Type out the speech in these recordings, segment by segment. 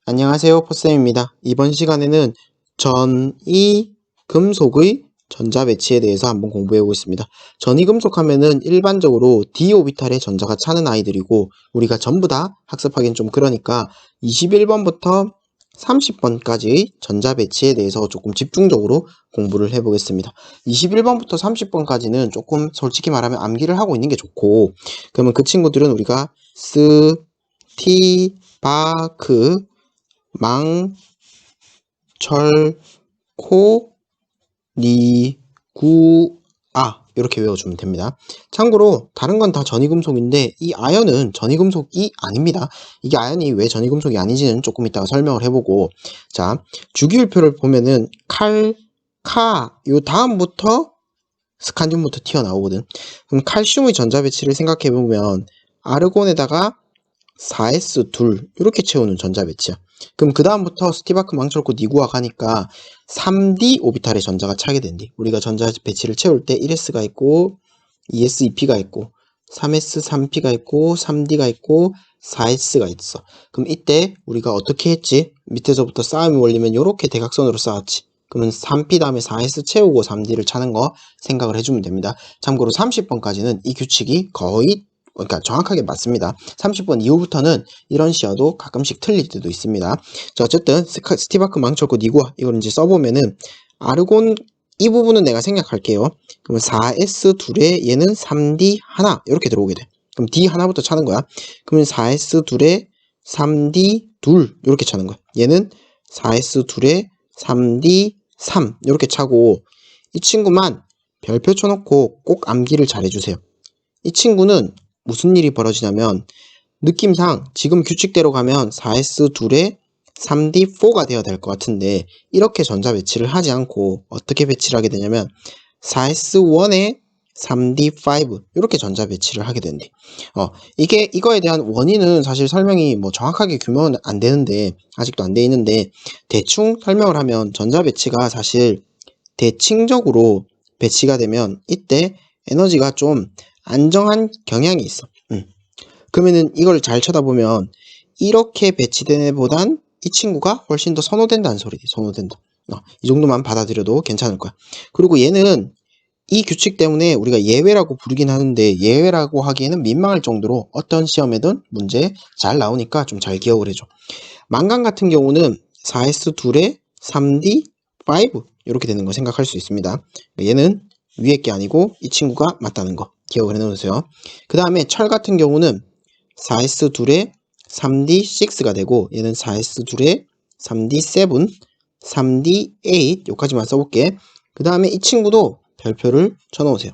안녕하세요, 포쌤입니다. 이번 시간에는 전이금속의 전자 배치에 대해서 한번 공부해 보겠습니다. 전이금속 하면은 일반적으로 d 오비탈에 전자가 차는 아이들이고 우리가 전부 다 학습하기는 좀 그러니까 21번부터 30번까지의 전자 배치에 대해서 조금 집중적으로 공부를 해 보겠습니다. 21번부터 30번까지는 조금 솔직히 말하면 암기를 하고 있는 게 좋고, 그러면 그 친구들은 우리가 스티바크 망, 철, 코, 니, 구, 아 이렇게 외워주면 됩니다. 참고로 다른 건 다 전이금속인데 이 아연은 전이금속이 아닙니다. 이게 아연이 왜 전이금속이 아닌지는 조금 이따가 설명을 해보고, 자, 주기율표를 보면은 칼, 카, 요 다음부터 스칸듐부터 튀어나오거든. 그럼 칼슘의 전자 배치를 생각해보면 아르곤에다가 4s2 이렇게 채우는 전자 배치야. 그럼 그 다음부터 스티바크 망철코 니구아 가니까 3d 오비탈의 전자가 차게 된대. 우리가 전자 배치를 채울 때 1s가 있고 2s, 2p가 있고 3s, 3p가 있고 3d가 있고 4s가 있어. 그럼 이때 우리가 어떻게 했지? 밑에서부터 쌓음이 원리면 이렇게 대각선으로 쌓았지. 그러면 3p 다음에 4s 채우고 3d를 차는 거 생각을 해주면 됩니다. 참고로 30번까지는 이 규칙이 거의 그러니까 정확하게 맞습니다. 30번 이후부터는 이런 시어도 가끔씩 틀릴 때도 있습니다. 자, 어쨌든 스티바크 망철코 니구아 이걸 이제 써보면은 아르곤 이 부분은 내가 생략할게요. 그러면 4s 둘에 얘는 3d 하나 이렇게 들어오게 돼. 그럼 d 하나부터 차는 거야. 그러면 4s 둘에 3d 둘 이렇게 차는 거야. 얘는 4s 둘에 3d 3 이렇게 차고, 이 친구만 별표 쳐놓고 꼭 암기를 잘 해주세요. 이 친구는 무슨 일이 벌어지냐면 느낌상 지금 규칙대로 가면 4s 둘에 3d4가 되어야 될 것 같은데 이렇게 전자 배치를 하지 않고 어떻게 배치를 하게 되냐면 4s1에 3d5 이렇게 전자 배치를 하게 된대. 이거에 대한 원인은 사실 설명이 뭐 정확하게 규명은 안 되는데, 아직도 안 돼 있는데 대충 설명을 하면 전자 배치가 사실 대칭적으로 배치가 되면 이때 에너지가 좀 안정한 경향이 있어. 그러면은 이걸 잘 쳐다보면 이렇게 배치된 애보단 이 친구가 훨씬 더 선호된다는 소리지. 선호된다. 이 정도만 받아들여도 괜찮을 거야. 그리고 얘는 이 규칙 때문에 우리가 예외라고 부르긴 하는데 예외라고 하기에는 민망할 정도로 어떤 시험에든 문제 잘 나오니까 좀 잘 기억을 해줘. 망간 같은 경우는 4s 둘에 3d 5 이렇게 되는 거 생각할 수 있습니다. 얘는 위에 게 아니고 이 친구가 맞다는 거 기억을 해놓으세요. 그 다음에 철 같은 경우는 4s 둘에 3d 6가 되고 얘는 4s 둘에 3d 7, 3d 8 여기까지만 써볼게. 그 다음에 이 친구도 별표를 쳐놓으세요.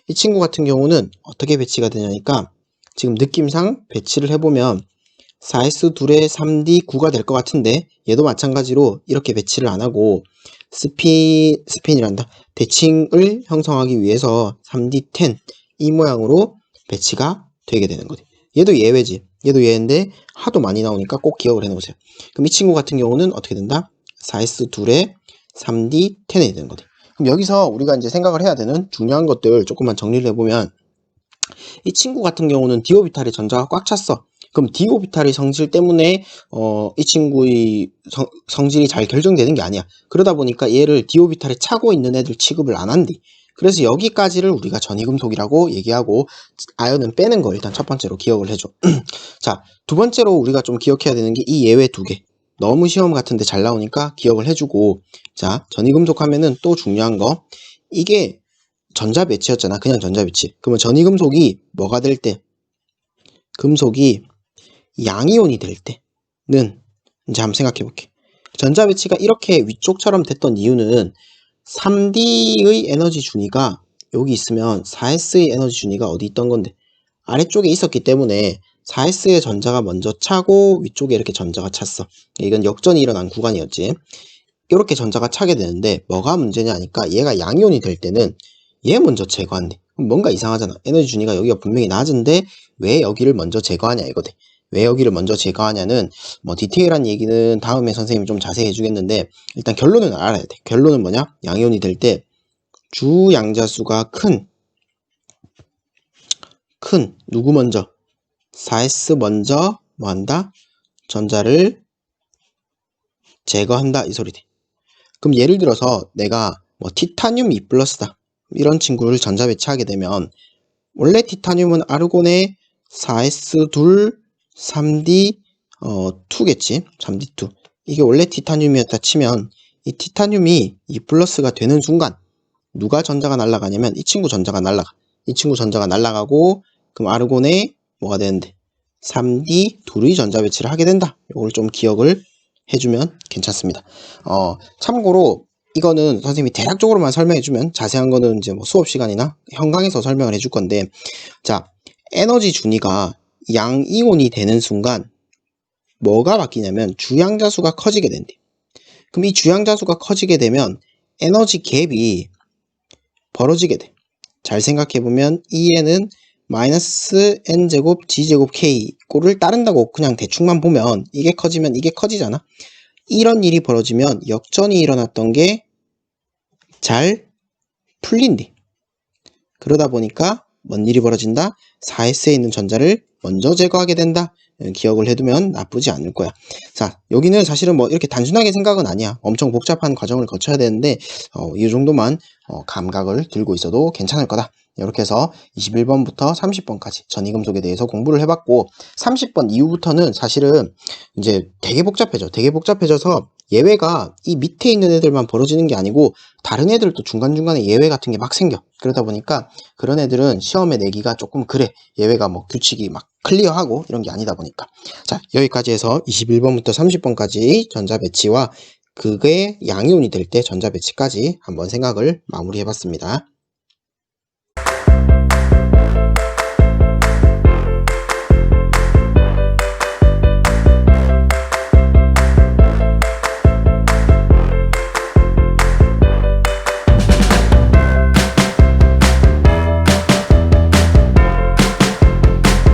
이 친구 같은 경우는 어떻게 배치가 되냐니까 지금 느낌상 배치를 해보면 4s 둘에 3d 9가 될 것 같은데 얘도 마찬가지로 이렇게 배치를 안 하고 스핀이란다. 대칭을 형성하기 위해서 3d 10 이 모양으로 배치가 되게 되는 거지. 얘도 예외지. 얘도 예외인데 하도 많이 나오니까 꼭 기억을 해 놓으세요. 그럼 이 친구 같은 경우는 어떻게 된다? 4s 둘에 3d 10이 되는 거지. 그럼 여기서 우리가 이제 생각을 해야 되는 중요한 것들 조금만 정리를 해보면, 이 친구 같은 경우는 d 오비탈의 전자가 꽉 찼어. 그럼 d 오비탈의 성질 때문에 이 친구의 성질이 잘 결정되는 게 아니야. 그러다 보니까 얘를 d 오비탈에 차고 있는 애들 취급을 안 한대. 그래서 여기까지를 우리가 전이금속이라고 얘기하고 아연은 빼는 거 일단 첫 번째로 기억을 해줘. 자, 두 번째로 우리가 좀 기억해야 되는 게 이 예외 두 개. 너무 시험 같은데 잘 나오니까 기억을 해주고, 자, 전이금속 하면은 또 중요한 거, 이게 전자 배치였잖아. 그냥 전자 배치. 그러면 전이금속이 뭐가 될 때? 금속이 양이온이 될 때는 이제 한번 생각해 볼게. 전자 배치가 이렇게 위쪽처럼 됐던 이유는 3D의 에너지 준위가 여기 있으면 4S의 에너지 준위가 어디 있던 건데 아래쪽에 있었기 때문에 4S의 전자가 먼저 차고 위쪽에 이렇게 전자가 찼어. 이건 역전이 일어난 구간이었지. 이렇게 전자가 차게 되는데 뭐가 문제냐 하니까 얘가 양이온이 될 때는 얘 먼저 제거한대. 그럼 뭔가 이상하잖아. 에너지 준위가 여기가 분명히 낮은데 왜 여기를 먼저 제거하냐 이거대. 왜 여기를 먼저 제거하냐는 뭐 디테일한 얘기는 다음에 선생님이 좀 자세히 해주겠는데 일단 결론은 알아야 돼. 결론은 뭐냐? 양이온이 될 때 주양자수가 큰 누구 먼저? 4s 먼저 뭐 한다? 전자를 제거한다 이 소리지. 그럼 예를 들어서 내가 뭐 티타늄 2+다 이런 친구를 전자 배치하게 되면 원래 티타늄은 아르곤의 4s2 3d 2겠지. 3d2. 이게 원래 티타늄이었다 치면 이 티타늄이 2+가 되는 순간 누가 전자가 날아가냐면 이 친구 전자가 날아가. 이 친구 전자가 날아가고 그럼 아르곤에 뭐가 되는데 3d 둘의 전자 배치를 하게 된다. 이걸 좀 기억을 해주면 괜찮습니다. 참고로 이거는 선생님이 대략적으로만 설명해주면 자세한 거는 이제 뭐 수업 시간이나 현강에서 설명을 해줄 건데, 자, 에너지 준위가 양이온이 되는 순간 뭐가 바뀌냐면 주양자수가 커지게 된대. 그럼 이 주양자수가 커지게 되면 에너지 갭이 벌어지게 돼. 잘 생각해보면 E에는 마이너스 n제곱 g제곱 k 꼴을 따른다고 그냥 대충만 보면 이게 커지면 이게 커지잖아. 이런 일이 벌어지면 역전이 일어났던 게 잘 풀린대. 그러다 보니까 뭔 일이 벌어진다? 4S에 있는 전자를 먼저 제거하게 된다. 기억을 해두면 나쁘지 않을 거야. 자, 여기는 사실은 뭐 이렇게 단순하게 생각은 아니야. 엄청 복잡한 과정을 거쳐야 되는데 이 정도만 감각을 들고 있어도 괜찮을 거다. 이렇게 해서 21번부터 30번까지 전이금속에 대해서 공부를 해봤고, 30번 이후부터는 사실은 이제 되게 복잡해져. 되게 복잡해져서 예외가 이 밑에 있는 애들만 벌어지는 게 아니고 다른 애들도 중간중간에 예외 같은 게 막 생겨. 그러다 보니까 그런 애들은 시험에 내기가 조금 그래. 예외가 뭐 규칙이 막 클리어하고 이런 게 아니다 보니까. 자, 여기까지 해서 21번부터 30번까지 전자 배치와 그게 양이온이 될 때 전자 배치까지 한번 생각을 마무리해 봤습니다.